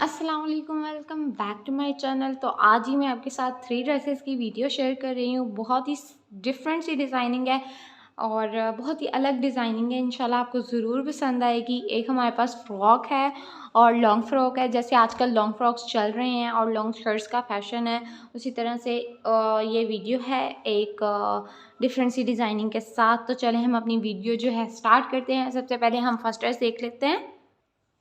अस्सलाम वालेकुम, welcome back to my channel. तो आज ही मैं आपके साथ 3 ड्रेसेस की वीडियो शेयर कर रही हूँ। बहुत ही डिफरेंट सी डिज़ाइनिंग है और बहुत ही अलग डिज़ाइनिंग है। इंशाल्लाह आपको ज़रूर पसंद आएगी। एक हमारे पास फ्रॉक है और लॉन्ग फ्रॉक है। जैसे आजकल लॉन्ग फ्रॉक्स चल रहे हैं और लॉन्ग शर्ट्स का फैशन है, उसी तरह से ये वीडियो है एक डिफरेंट सी डिज़ाइनिंग के साथ। तो चलें हम अपनी वीडियो जो है स्टार्ट करते हैं। सबसे पहले हम फर्स्ट ड्रेस देख लेते हैं।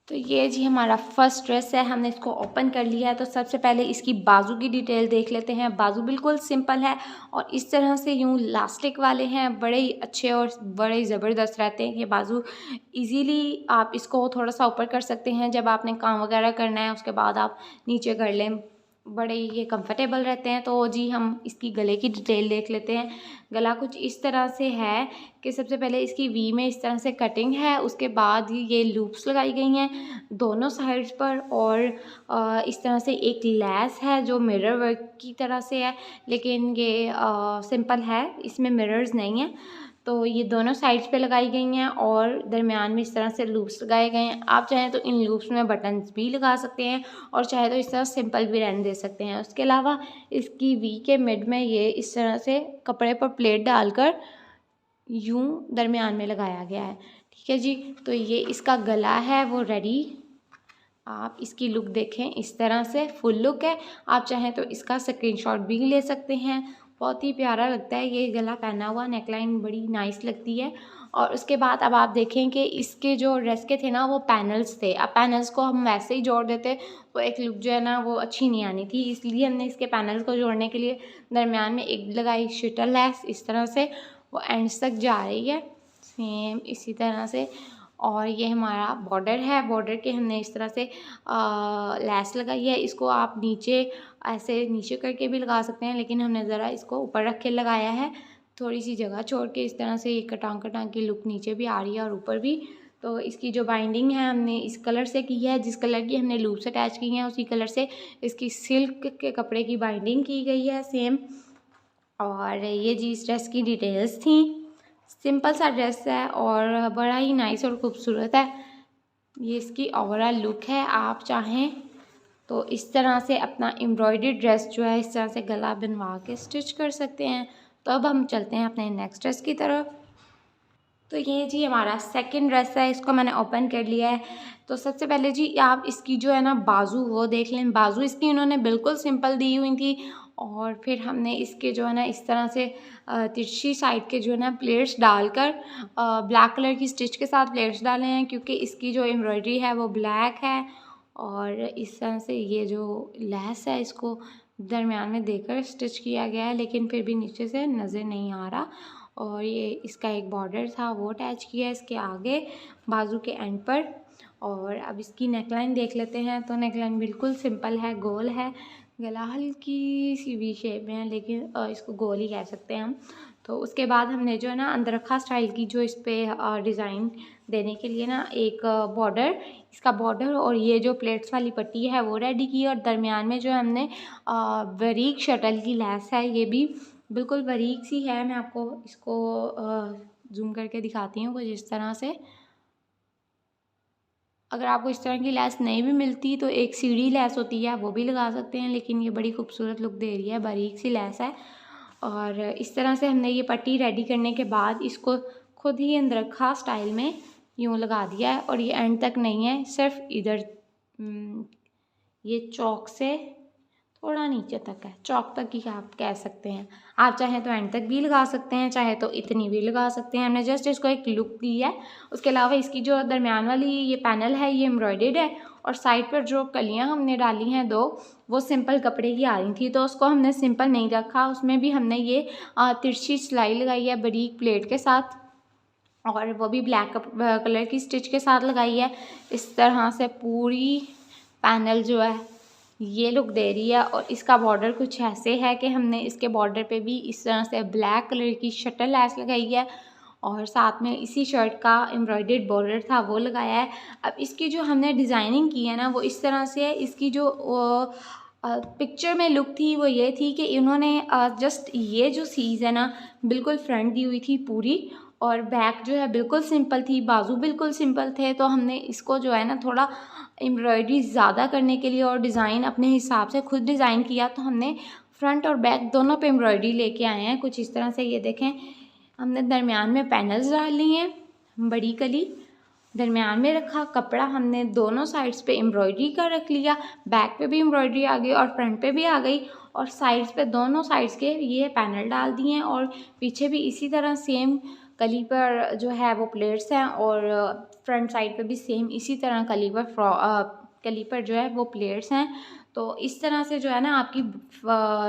तो ये जी हमारा फर्स्ट ड्रेस है, हमने इसको ओपन कर लिया है। तो सबसे पहले इसकी बाजू की डिटेल देख लेते हैं। बाजू बिल्कुल सिंपल है और इस तरह से यूँ लास्टिक वाले हैं, बड़े ही अच्छे और बड़े ही ज़बरदस्त रहते हैं ये बाजू। इजीली आप इसको थोड़ा सा ऊपर कर सकते हैं जब आपने काम वगैरह करना है, उसके बाद आप नीचे कर लें, बड़े ये कंफर्टेबल रहते हैं। तो जी हम इसकी गले की डिटेल देख लेते हैं। गला कुछ इस तरह से है कि सबसे पहले इसकी वी में इस तरह से कटिंग है, उसके बाद ये लूप्स लगाई गई हैं दोनों साइड्स पर और इस तरह से एक लैस है जो मिरर वर्क की तरह से है, लेकिन ये सिंपल है, इसमें मिरर्स नहीं है। तो ये दोनों साइड्स पे लगाई गई हैं और दरमियान में इस तरह से लूप्स लगाए गए हैं। आप चाहें तो इन लूप्स में बटन्स भी लगा सकते हैं और चाहे तो इस तरह सिंपल भी रहने दे सकते हैं। उसके अलावा इसकी वी के मिड में ये इस तरह से कपड़े पर प्लेट डालकर यूं दरमियान में लगाया गया है। ठीक है जी, तो ये इसका गला है वो रेडी। आप इसकी लुक देखें, इस तरह से फुल लुक है। आप चाहें तो इसका स्क्रीनशॉट भी ले सकते हैं। बहुत ही प्यारा लगता है ये गला पहना हुआ, नेकलाइन बड़ी नाइस लगती है। और उसके बाद अब आप देखें कि इसके जो ड्रेस के थे ना वो पैनल्स थे। अब पैनल्स को हम वैसे ही जोड़ देते तो एक लुक जो है ना वो अच्छी नहीं आनी थी, इसलिए हमने इसके पैनल्स को जोड़ने के लिए दरमियान में एक लगाई शटल लैस, इस तरह से वो एंड्स तक जा रही है सेम इसी तरह से। और ये हमारा बॉर्डर है, बॉर्डर के हमने इस तरह से लैस लगाई है। इसको आप नीचे ऐसे नीचे करके भी लगा सकते हैं, लेकिन हमने ज़रा इसको ऊपर रख के लगाया है, थोड़ी सी जगह छोड़ के। इस तरह से ये कटांग कटांग की लुक नीचे भी आ रही है और ऊपर भी। तो इसकी जो बाइंडिंग है हमने इस कलर से की है, जिस कलर की हमने लूप्स अटैच की हैं उसी कलर से इसकी सिल्क के कपड़े की बाइंडिंग की गई है सेम। और ये जी इस ड्रेस की डिटेल्स थी। सिंपल सा ड्रेस है और बड़ा ही नाइस और ख़ूबसूरत है। ये इसकी ओवरऑल लुक है। आप चाहें तो इस तरह से अपना एम्ब्रॉयडरी ड्रेस जो है इस तरह से गला बनवा के स्टिच कर सकते हैं। तो अब हम चलते हैं अपने नेक्स्ट ड्रेस की तरफ। तो ये जी हमारा सेकंड ड्रेस है, इसको मैंने ओपन कर लिया है। तो सबसे पहले जी आप इसकी जो है ना बाजू वो देख लें। बाजू इसकी उन्होंने बिल्कुल सिंपल दी हुई थी और फिर हमने इसके जो है ना इस तरह से तिरछी साइड के जो है ना प्लेट्स डालकर ब्लैक कलर की स्टिच के साथ प्लेट्स डाले हैं, क्योंकि इसकी जो एम्ब्रॉयडरी है वो ब्लैक है। और इस तरह से ये जो लैस है इसको दरमियान में देकर स्टिच किया गया है, लेकिन फिर भी नीचे से नज़र नहीं आ रहा। और ये इसका एक बॉर्डर था वो अटैच किया है इसके आगे बाजू के एंड पर। और अब इसकी नेकलाइन देख लेते हैं। तो नेकलाइन बिल्कुल सिंपल है, गोल है। गला हल्की सी वी शेप में है, लेकिन इसको गोल ही कह सकते हैं हम। तो उसके बाद हमने जो है ना अंदरखा स्टाइल की जो इस पर डिज़ाइन देने के लिए ना एक बॉर्डर, इसका बॉर्डर और ये जो प्लेट्स वाली पट्टी है वो रेडी की। और दरमियान में जो हमने बारीक शटल की लैस है, ये भी बिल्कुल बारीक सी है। मैं आपको इसको जूम करके दिखाती हूँ कुछ इस तरह से। अगर आपको इस तरह की लैस नहीं भी मिलती तो एक सीढ़ी लैस होती है, वो भी लगा सकते हैं, लेकिन ये बड़ी खूबसूरत लुक दे रही है, बारीक सी लैस है। और इस तरह से हमने ये पट्टी रेडी करने के बाद इसको खुद ही अंदरखा स्टाइल में यूँ लगा दिया है। और ये एंड तक नहीं है, सिर्फ इधर ये चौक से थोड़ा नीचे तक है, चौक तक ही आप कह सकते हैं। आप चाहें तो एंड तक भी लगा सकते हैं, चाहे तो इतनी भी लगा सकते हैं। हमने जस्ट इसको एक लुक दी है। उसके अलावा इसकी जो दरमियान वाली ये पैनल है ये एम्ब्रॉयडर्ड है और साइड पर जो कलियां हमने डाली हैं दो, वो सिंपल कपड़े की आ रही थी, तो उसको हमने सिंपल नहीं रखा, उसमें भी हमने ये तिरछी सिलाई लगाई है बारीक प्लेट के साथ, और वो भी ब्लैक कलर की स्टिच के साथ लगाई है। इस तरह से पूरी पैनल जो है ये लुक दे रही है। और इसका बॉर्डर कुछ ऐसे है कि हमने इसके बॉर्डर पे भी इस तरह से ब्लैक कलर की शटल लैस लगाई है और साथ में इसी शर्ट का एम्ब्रॉयडर्ड बॉर्डर था वो लगाया है। अब इसकी जो हमने डिज़ाइनिंग की है ना वो इस तरह से है। इसकी जो पिक्चर में लुक थी वो ये थी कि इन्होंने जस्ट ये जो सीज़ है ना बिल्कुल फ्रंट दी हुई थी पूरी, और बैक जो है बिल्कुल सिंपल थी, बाजू बिल्कुल सिंपल थे। तो हमने इसको जो है ना थोड़ा एम्ब्रॉयडरी ज़्यादा करने के लिए और डिज़ाइन अपने हिसाब से खुद डिज़ाइन किया, तो हमने फ्रंट और बैक दोनों पे एम्ब्रॉयडरी लेके आए हैं कुछ इस तरह से। ये देखें, हमने दरमियान में पैनल्स डाल ली हैं, बड़ी कली दरमियान में रखा, कपड़ा हमने दोनों साइड्स पे एम्ब्रॉयडरी का रख लिया, बैक पे भी एम्ब्रॉयडरी आ गई और फ्रंट पे भी आ गई, और साइड्स पे दोनों साइड्स के ये पैनल डाल दिए हैं। और पीछे भी इसी तरह सेम कली पर जो है वो प्लेट्स हैं, और फ्रंट साइड पे भी सेम इसी तरह कली पर जो है वो प्लेट्स हैं। तो इस तरह से जो है ना आपकी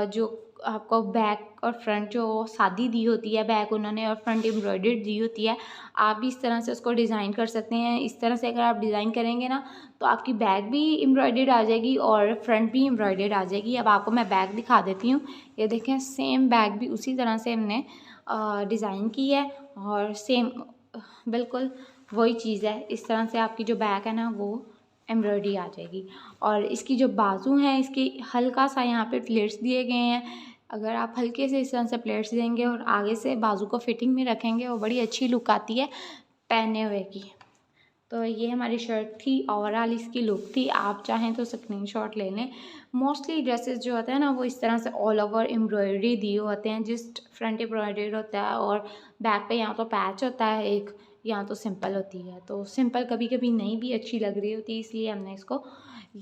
जो आपको बैक और फ्रंट जो सादी दी होती है, बैक उन्होंने और फ्रंट एम्ब्रॉयडर्ड दी होती है, आप भी इस तरह से उसको डिज़ाइन कर सकते हैं। इस तरह से अगर आप डिज़ाइन करेंगे ना तो आपकी बैक भी एम्ब्रॉयडर्ड आ जाएगी और फ्रंट भी एम्ब्रॉयडर्ड आ जाएगी। अब आपको मैं बैक दिखा देती हूँ। ये देखें, सेम बैक भी उसी तरह से हमने डिज़ाइन की है और सेम बिल्कुल वही चीज़ है। इस तरह से आपकी जो बैक है ना वो एम्ब्रॉयडरी आ जाएगी। और इसकी जो बाजू हैं, इसकी हल्का सा यहाँ पे प्लेट्स दिए गए हैं। अगर आप हल्के से इस तरह से प्लेट्स देंगे और आगे से बाजू को फिटिंग में रखेंगे, वो बड़ी अच्छी लुक आती है पहने हुए की। तो ये हमारी शर्ट थी, ओवरऑल इसकी लुक थी। आप चाहें तो स्क्रीनशॉट ले लें। मोस्टली ड्रेसेस जो होते हैं ना वो इस तरह से ऑल ओवर एम्ब्रॉयडरी दिए होते हैं, जस्ट फ्रंट एम्ब्रॉयडरी होता है और बैक पे यहाँ तो पैच होता है एक, यहाँ तो सिंपल होती है। तो सिंपल कभी कभी नहीं भी अच्छी लग रही होती, इसलिए हमने इसको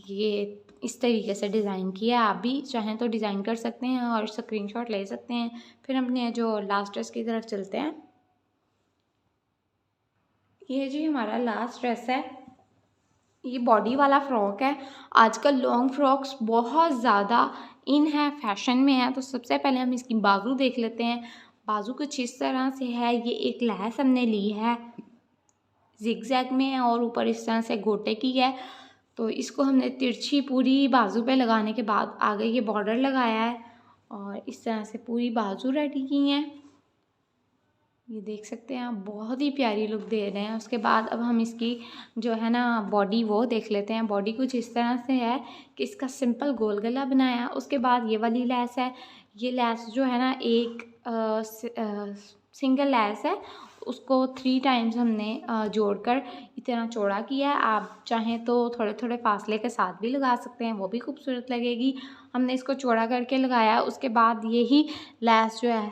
ये इस तरीके से डिज़ाइन किया। आप भी चाहें तो डिज़ाइन कर सकते हैं और स्क्रीनशॉट ले सकते हैं। फिर हमने जो लास्ट ड्रेस की तरफ चलते हैं। ये जी हमारा लास्ट ड्रेस है, ये बॉडी वाला फ्रॉक है। आजकल लॉन्ग फ्रॉक्स बहुत ज़्यादा इन है, फैशन में है। तो सबसे पहले हम इसकी बाजू देख लेते हैं। बाजू कुछ इस तरह से है, ये एक लैस हमने ली है, जिगजैग में है और ऊपर इस तरह से गोटे की है। तो इसको हमने तिरछी पूरी बाजू पे लगाने के बाद आगे ये बॉर्डर लगाया है और इस तरह से पूरी बाजू रेडी की है। ये देख सकते हैं आप, बहुत ही प्यारी लुक दे रहे हैं। उसके बाद अब हम इसकी जो है ना बॉडी वो देख लेते हैं। बॉडी कुछ इस तरह से है कि इसका सिंपल गोल गला बनाया। उसके बाद ये वाली लैस है, ये लैस जो है ना एक सिंगल लैस है, उसको 3 टाइम्स हमने जोड़कर इतना चौड़ा किया है। आप चाहें तो थोड़े थोड़े फासले के साथ भी लगा सकते हैं, वो भी खूबसूरत लगेगी। हमने इसको चौड़ा करके लगाया। उसके बाद यही लैस जो है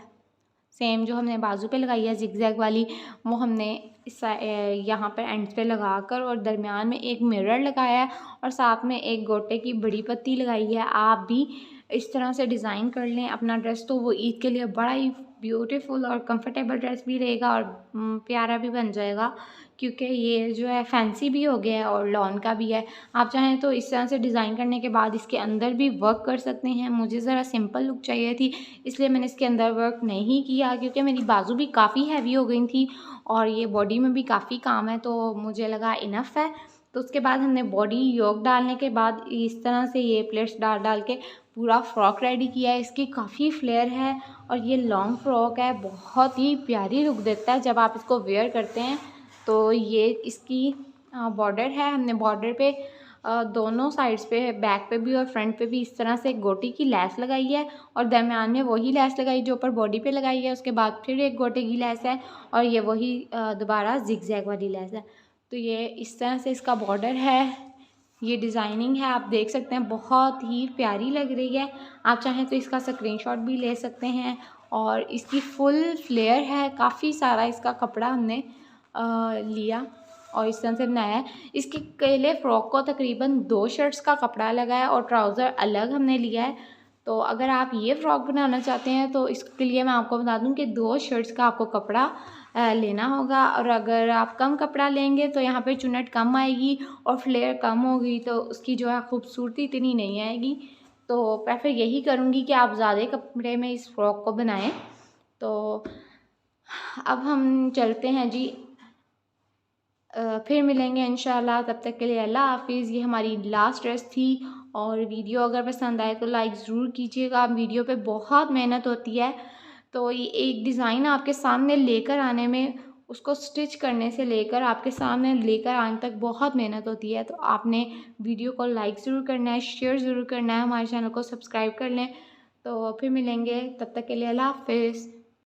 सेम जो हमने बाजू पे लगाई है जिगजैग वाली, वो हमने इस यहाँ पर एंड्स पे लगाकर और दरमियान में एक मिरर लगाया है और साथ में एक गोटे की बड़ी पत्ती लगाई है। आप भी इस तरह से डिज़ाइन कर लें अपना ड्रेस, तो वो ईद के लिए बड़ा ही ब्यूटीफुल और कंफर्टेबल ड्रेस भी रहेगा और प्यारा भी बन जाएगा, क्योंकि ये जो है फैंसी भी हो गया है और लॉन का भी है। आप चाहें तो इस तरह से डिज़ाइन करने के बाद इसके अंदर भी वर्क कर सकते हैं। मुझे ज़रा सिंपल लुक चाहिए थी, इसलिए मैंने इसके अंदर वर्क नहीं किया, क्योंकि मेरी बाजू भी काफ़ी हैवी हो गई थी और ये बॉडी में भी काफ़ी काम है, तो मुझे लगा इनफ है। तो उसके बाद हमने बॉडी योक डालने के बाद इस तरह से ये प्लेट्स डाल डाल के पूरा फ्रॉक रेडी किया है। इसकी काफ़ी फ्लेयर है और ये लॉन्ग फ्रॉक है, बहुत ही प्यारी लुक देता है जब आप इसको वेयर करते हैं। तो ये इसकी बॉर्डर है, हमने बॉर्डर पे दोनों साइड्स पे, बैक पे भी और फ्रंट पे भी इस तरह से एक गोटी की लैस लगाई है और दरमियान में वही लैस लगाई जो ऊपर बॉडी पे लगाई है। उसके बाद फिर एक गोटे की लैस है और ये वही दोबारा जिगजैग वाली लैस है। तो ये इस तरह से इसका बॉर्डर है, ये डिज़ाइनिंग है, आप देख सकते हैं बहुत ही प्यारी लग रही है। आप चाहें तो इसका स्क्रीनशॉट भी ले सकते हैं। और इसकी फुल फ्लेयर है, काफ़ी सारा इसका कपड़ा हमने लिया और इस तरह से बनाया है। इसके केले फ्रॉक को तकरीबन 2 शर्ट्स का कपड़ा लगा है और ट्राउज़र अलग हमने लिया है। तो अगर आप ये फ़्रॉक बनाना चाहते हैं तो इसके लिए मैं आपको बता दूं कि 2 शर्ट्स का आपको कपड़ा लेना होगा, और अगर आप कम कपड़ा लेंगे तो यहाँ पे चुन्नट कम आएगी और फ्लेयर कम होगी, तो उसकी जो है खूबसूरती इतनी नहीं आएगी। तो प्रेफर यही करूँगी कि आप ज़्यादा कपड़े में इस फ्रॉक को बनाएं। तो अब हम चलते हैं जी, फिर मिलेंगे इंशाल्लाह। तब तक के लिए अल्लाह हाफिज़। ये हमारी लास्ट ड्रेस थी और वीडियो अगर पसंद आए तो लाइक ज़रूर कीजिएगा। वीडियो पे बहुत मेहनत होती है, तो ये एक डिज़ाइन आपके सामने लेकर आने में, उसको स्टिच करने से लेकर आपके सामने लेकर आने तक बहुत मेहनत होती है। तो आपने वीडियो को लाइक ज़रूर करना है, शेयर ज़रूर करना है, हमारे चैनल को सब्सक्राइब कर लें। तो फिर मिलेंगे, तब तक के लिए अल्लाह हाफिज़।